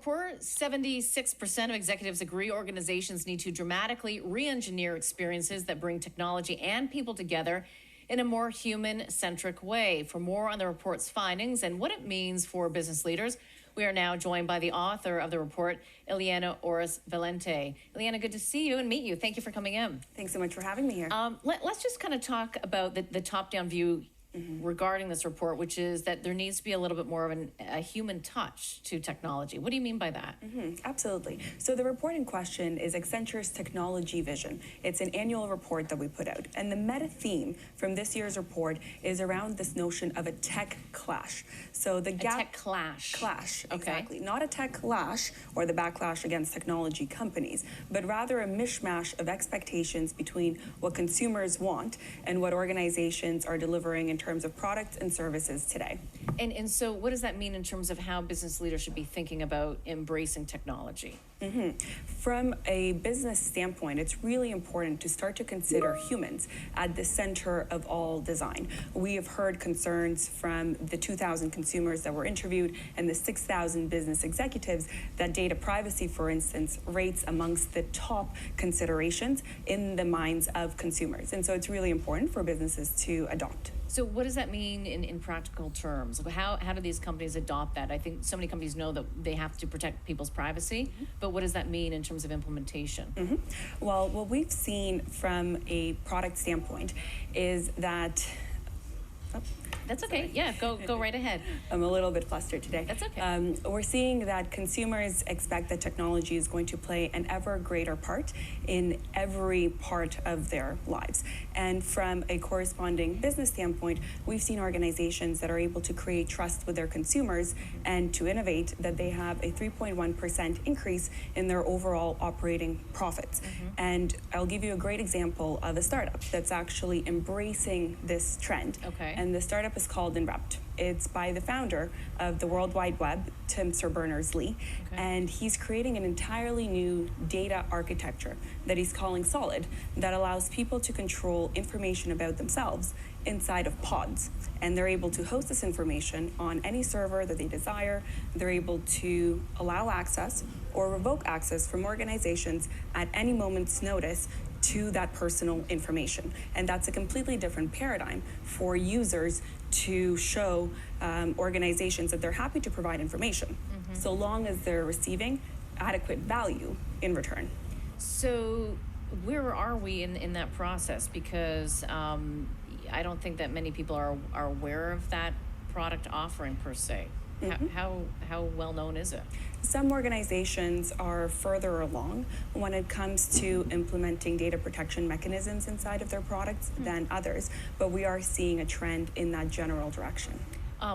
report, 76% of executives agree organizations need to dramatically re-engineer experiences that bring technology and people together in a more human-centric way. For more on the report's findings and what it means for business leaders, we are now joined by the author of the report, Iliana Oris Valiente. Iliana, good to see you and meet you. Thank you for coming in. Thanks so much for having me here. Let's just kind of talk about the top-down view regarding this report, which is that there needs to be a little bit more of a human touch to technology. What do you mean by that? Absolutely. So the report in question is Accenture's technology vision. It's an annual report that we put out. And the meta theme from this year's report is around this notion of a tech clash. So the gap— A tech clash. Clash, Okay. exactly. Not a tech clash or the backlash against technology companies, but rather a mishmash of expectations between what consumers want and what organizations are delivering in terms of products and services today. And so what does that mean in terms of how business leaders should be thinking about embracing technology? From a business standpoint, it's really important to start to consider humans at the center of all design. We have heard concerns from the 2,000 consumers that were interviewed and the 6,000 business executives that data privacy, for instance, rates amongst the top considerations in the minds of consumers. And so it's really important for businesses to adopt. So what does that mean in practical terms? How do these companies adopt that? I think so many companies know that they have to protect people's privacy, but what does that mean in terms of implementation? Well, what we've seen from a product standpoint is that— That's okay. Yeah, go right ahead. I'm a little bit flustered today. That's okay. We're seeing that consumers expect that technology is going to play an ever greater part in every part of their lives. And from a corresponding business standpoint, we've seen organizations that are able to create trust with their consumers and to innovate that they have a 3.1% increase in their overall operating profits. And I'll give you a great example of a startup that's actually embracing this trend. Okay. And the startup is called Inrupt. It's by the founder of the World Wide Web, Tim Berners-Lee, and he's creating an entirely new data architecture that he's calling Solid that allows people to control information about themselves inside of pods. And they're able to host this information on any server that they desire. They're able to allow access or revoke access from organizations at any moment's notice to that personal information. And that's a completely different paradigm for users to show organizations that they're happy to provide information, so long as they're receiving adequate value in return. So where are we in that process? Because I don't think that many people are aware of that product offering per se. How well known is it? Some organizations are further along when it comes to implementing data protection mechanisms inside of their products than others, but we are seeing a trend in that general direction.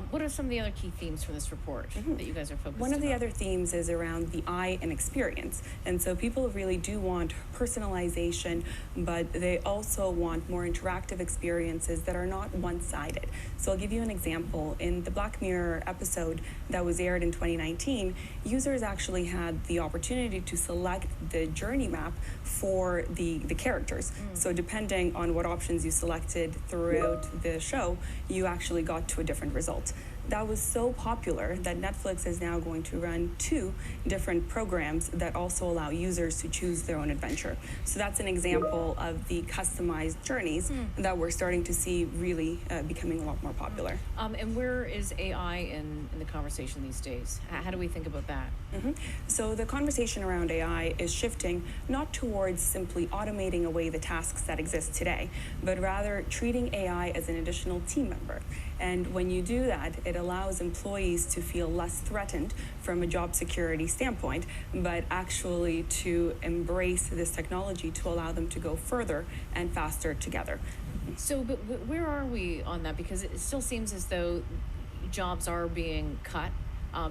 What are some of the other key themes for this report that you guys are focused on? One of the other themes is around the eye and experience. And so people really do want personalization, but they also want more interactive experiences that are not one-sided. So I'll give you an example. In the Black Mirror episode that was aired in 2019, users actually had the opportunity to select the journey map for the characters. So depending on what options you selected throughout the show, you actually got to a different result. That was so popular that Netflix is now going to run 2 different programs that also allow users to choose their own adventure. So that's an example of the customized journeys that we're starting to see really becoming a lot more popular. And where is AI in the conversation these days? How do we think about that? So the conversation around AI is shifting not towards simply automating away the tasks that exist today, but rather treating AI as an additional team member. And when you do that, it allows employees to feel less threatened from a job security standpoint, but actually to embrace this technology to allow them to go further and faster together. So, but where are we on that? Because it still seems as though jobs are being cut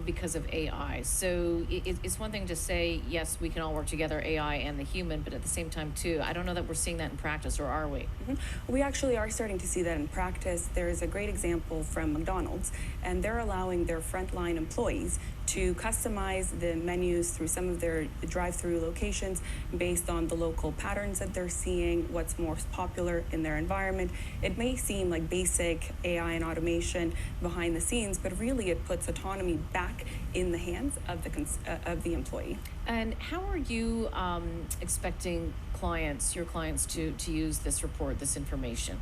because of AI. So it's one thing to say, yes, we can all work together, AI and the human, but at the same time, too, I don't know that we're seeing that in practice, or are we? We actually are starting to see that in practice. There is a great example from McDonald's, and they're allowing their frontline employees to customize the menus through some of their drive-through locations based on the local patterns that they're seeing, what's most popular in their environment. It may seem like basic AI and automation behind the scenes, but really it puts autonomy back in the hands of the employee. And how are you expecting your clients to use this report, this information?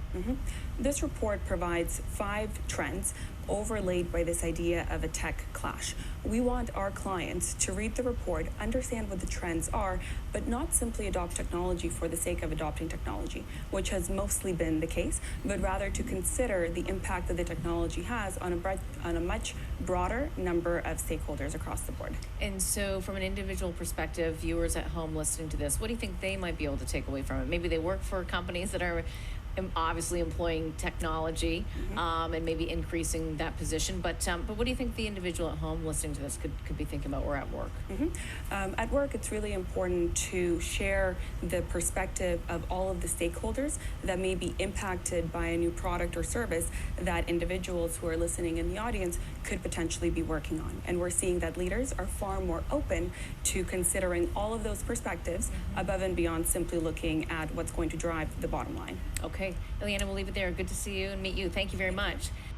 This report provides 5 trends overlaid by this idea of a tech clash. We want our clients to read the report, understand what the trends are, but not simply adopt technology for the sake of adopting technology, which has mostly been the case, but rather to consider the impact that the technology has on a much broader number of stakeholders across the board. And so from an individual perspective, viewers at home listening to this, what do you think they might be able to take away from it? Maybe they work for companies that are obviously employing technology and maybe increasing that position. But what do you think the individual at home listening to this could be thinking about, or at work? At work, it's really important to share the perspective of all of the stakeholders that may be impacted by a new product or service that individuals who are listening in the audience could potentially be working on. And we're seeing that leaders are far more open to considering all of those perspectives above and beyond simply looking at what's going to drive the bottom line. Okay, Iliana, we'll leave it there. Good to see you and meet you. Thank you very much.